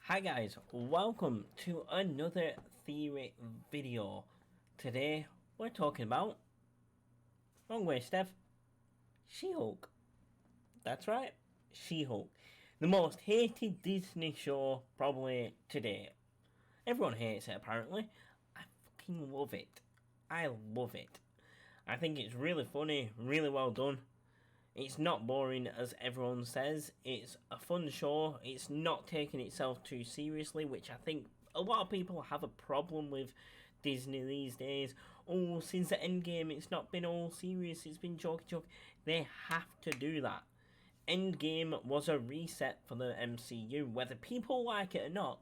Hi guys, welcome to another theory video. Today we're talking about, wrong way Steph, She-Hulk. That's right, She-Hulk. The most hated Disney show probably today. Everyone hates it apparently. I fucking love it. I love it. I think it's really funny, really well done. It's not boring as everyone says. It's a fun show. It's not taking itself too seriously, which I think a lot of people have a problem with Disney these days. Oh, since the Endgame, it's not been all serious. It's been joke. They have to do that. Endgame was a reset for the MCU. Whether people like it or not,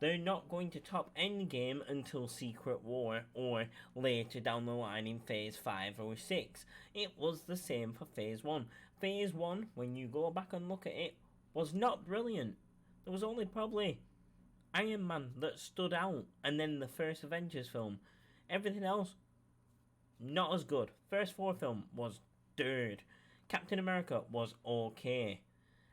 they're not going to top Endgame until Secret War or later down the line in Phase 5 or 6. It was the same for Phase 1. Phase 1, when you go back and look at it, was not brilliant. There was only probably Iron Man that stood out, and then the first Avengers film. Everything else, not as good. First 4 film was dirt. Captain America was okay.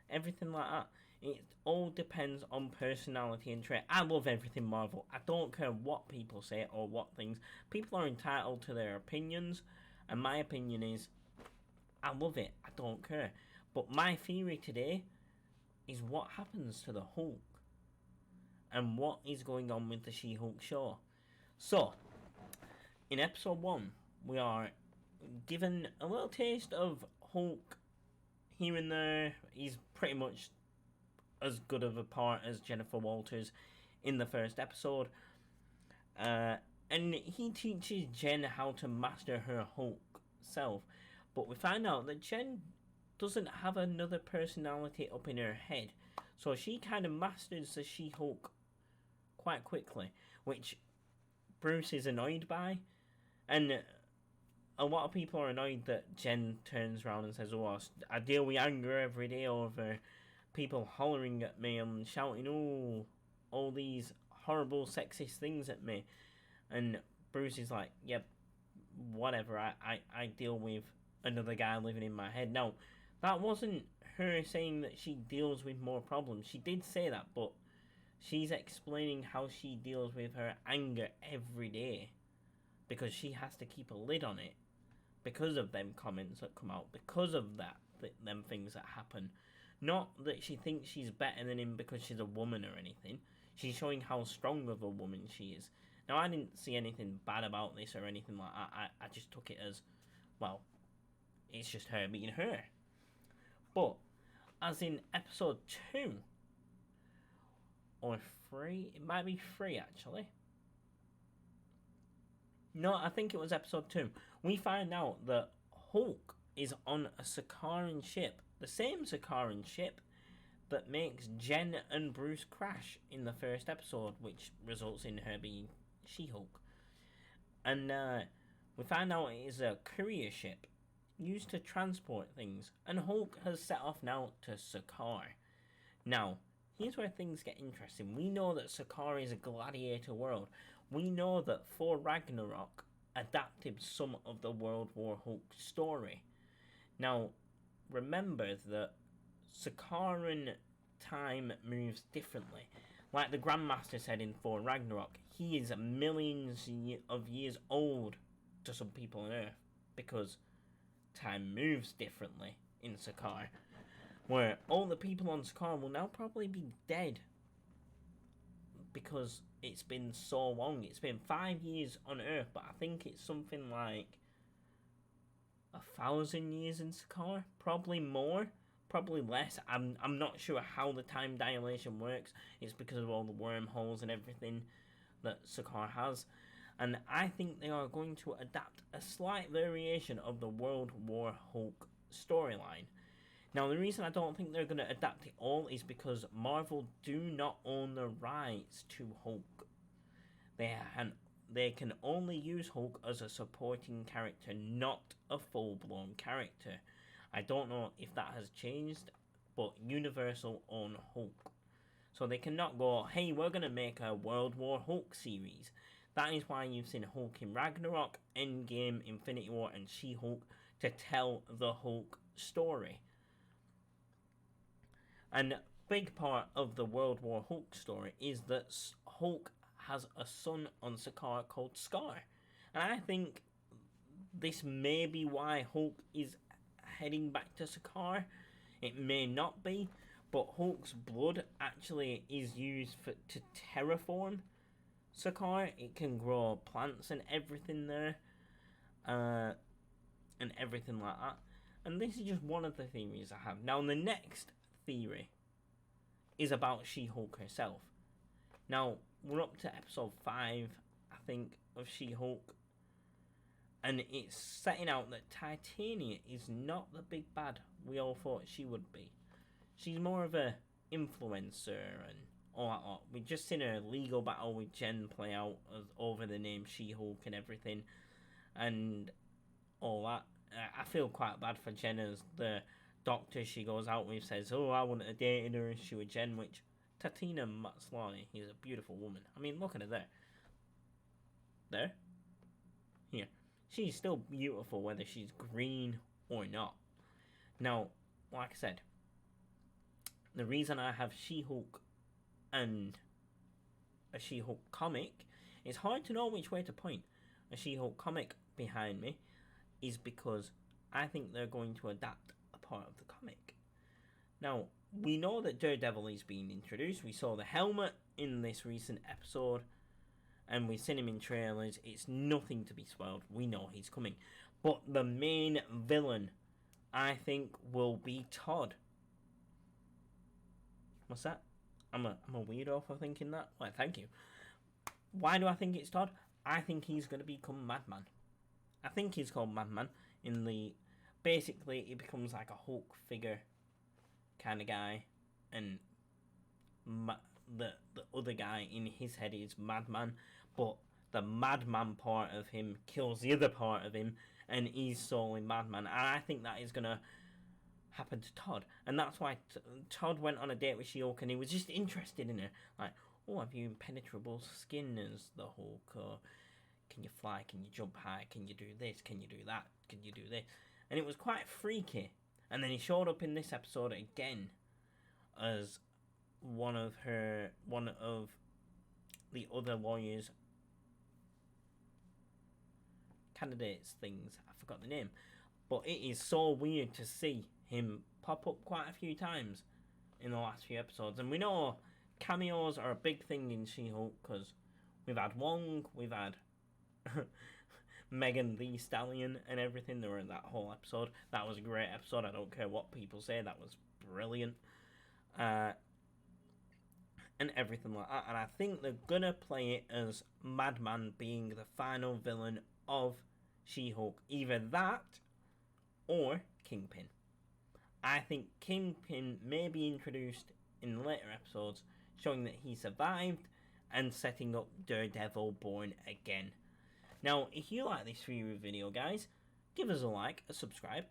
Everything like that. It all depends on personality and trait. I love everything Marvel. I don't care what people say or what things. People are entitled to their opinions, and my opinion is, I love it. I don't care. But my theory today is what happens to the Hulk and what is going on with the She-Hulk show. So, in episode 1, we are given a little taste of Hulk here and there. He's pretty much as good of a part as Jennifer Walters in the first episode. And he teaches Jen how to master her Hulk self. But we find out that Jen doesn't have another personality up in her head. So she kind of masters the She-Hulk quite quickly, which Bruce is annoyed by. And a lot of people are annoyed that Jen turns around and says, "Oh, I deal with anger every day over people hollering at me and shouting, oh, all these horrible sexist things at me." And Bruce is like, "Yep, whatever, I deal with another guy living in my head." Now, that wasn't her saying that she deals with more problems. She did say that, but she's explaining how she deals with her anger every day, because she has to keep a lid on it, because of them comments that come out, because of them things that happen. Not that she thinks she's better than him because she's a woman or anything. She's showing how strong of a woman she is. Now, I didn't see anything bad about this or anything like that. I just took it as, well, it's just her being her. But, as in episode 2, or 3, it might be 3 actually. No, I think it was episode 2. We find out that Hulk is on a Sakaran ship. The same Sakaran ship that makes Jen and Bruce crash in the first episode, which results in her being She-Hulk. And we find out it is a courier ship used to transport things. And Hulk has set off now to Sakaar. Now, here's where things get interesting. We know that Sakaar is a gladiator world. We know that Thor Ragnarok adapted some of the World War Hulk story. Now, remember that Sakaran time moves differently. Like the Grandmaster said in Thor Ragnarok, he is millions of years old to some people on Earth, because time moves differently in Sakaar. Where all the people on Sakaar will now probably be dead, because it's been so long. It's been 5 years on Earth, but I think it's something like 1,000 years in Sakaar. Probably more, probably less. I'm not sure how the time dilation works. It's because of all the wormholes and everything that Sakaar has. And I think they are going to adapt a slight variation of the World War Hulk storyline. Now, the reason I don't think they're going to adapt it all is because Marvel do not own the rights to Hulk. They can only use Hulk as a supporting character, not a full-blown character. I don't know if that has changed, but Universal own Hulk. So they cannot go, hey, we're going to make a World War Hulk series. That is why you've seen Hulk in Ragnarok, Endgame, Infinity War, and She-Hulk, to tell the Hulk story. And big part of the World War Hulk story is that Hulk has a son on Sakaar called Scar. And I think this may be why Hulk is heading back to Sakaar. It may not be, but Hulk's blood actually is used to terraform Sakaar. It can grow plants and everything there, and everything like that. And this is just one of the theories I have. Now, the next theory is about She-Hulk herself. Now, we're up to episode 5, I think, of She-Hulk. And it's setting out that Titania is not the big bad we all thought she would be. She's more of a influencer and all that lot. We just seen a legal battle with Jen play out over the name She-Hulk and everything. And all that. I feel quite bad for Jen as the doctor she goes out with says, oh, I wouldn't have dated her if she were Jen, which Tatiana Maslany is a beautiful woman. I mean, look at her there. There? Here. She's still beautiful whether she's green or not. Now, like I said, the reason I have She-Hulk and a She-Hulk comic, it's hard to know which way to point a She-Hulk comic behind me, is because I think they're going to adapt a part of the comic. Now, we know that Daredevil is being introduced. We saw the helmet in this recent episode, and we've seen him in trailers. It's nothing to be spoiled. We know he's coming. But the main villain, I think, will be Todd. What's that? I'm a weirdo for thinking that. Well, thank you. Why do I think it's Todd? I think he's going to become Madman. I think he's called Madman in the... Basically, he becomes like a Hulk figure kind of guy. And the other guy in his head is Madman. But the Madman part of him kills the other part of him. And he's solely Madman. And I think that is going to happen to Todd. And that's why Todd went on a date with She-Hulk and he was just interested in her. Like, oh, have you impenetrable skin as the Hulk? Or can you fly? Can you jump high? Can you do this? Can you do that? Can you do this? And it was quite freaky. And then he showed up in this episode again as one of the other lawyers' candidates things. I forgot the name. But it is so weird to see him pop up quite a few times in the last few episodes. And we know cameos are a big thing in She-Hulk because we've had Wong, we've had Megan Thee Stallion and everything. They were in that whole episode. That was a great episode. I don't care what people say. That was brilliant. And everything like that. And I think they're going to play it as Madman being the final villain of She-Hulk. Either that or Kingpin. I think Kingpin may be introduced in later episodes, showing that he survived and setting up Daredevil Born Again. Now, if you like this review video, guys, give us a like, a subscribe,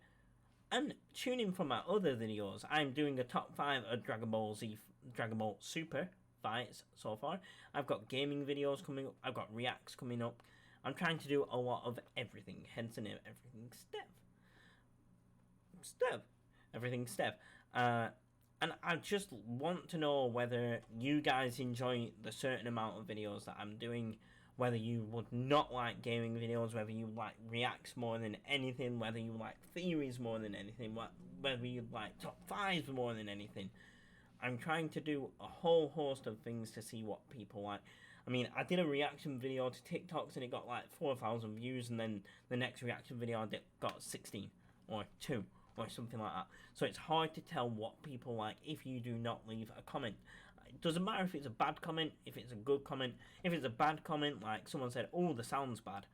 and tune in for my other videos. I'm doing a top 5 of Dragon Ball Super fights so far. I've got gaming videos coming up. I've got reacts coming up. I'm trying to do a lot of everything, hence the name Everything Steph. And I just want to know whether you guys enjoy the certain amount of videos that I'm doing, whether you would not like gaming videos, whether you like reacts more than anything, whether you like theories more than anything, whether you like top 5s more than anything. I'm trying to do a whole host of things to see what people like. I mean, I did a reaction video to TikToks and it got like 4,000 views, and then the next reaction video I did got 16 or 2 or something like that. So it's hard to tell what people like if you do not leave a comment. It doesn't matter if it's a bad comment, if it's a good comment. If it's a bad comment, like someone said, oh, the sound's bad.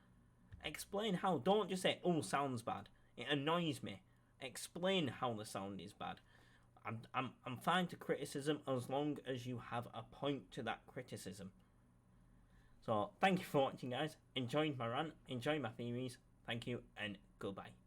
Explain how. Don't just say, oh, sounds bad. It annoys me. Explain how the sound is bad. I'm fine to criticism as long as you have a point to that criticism. So, thank you for watching, guys. Enjoyed my rant, enjoy my theories. Thank you, and goodbye.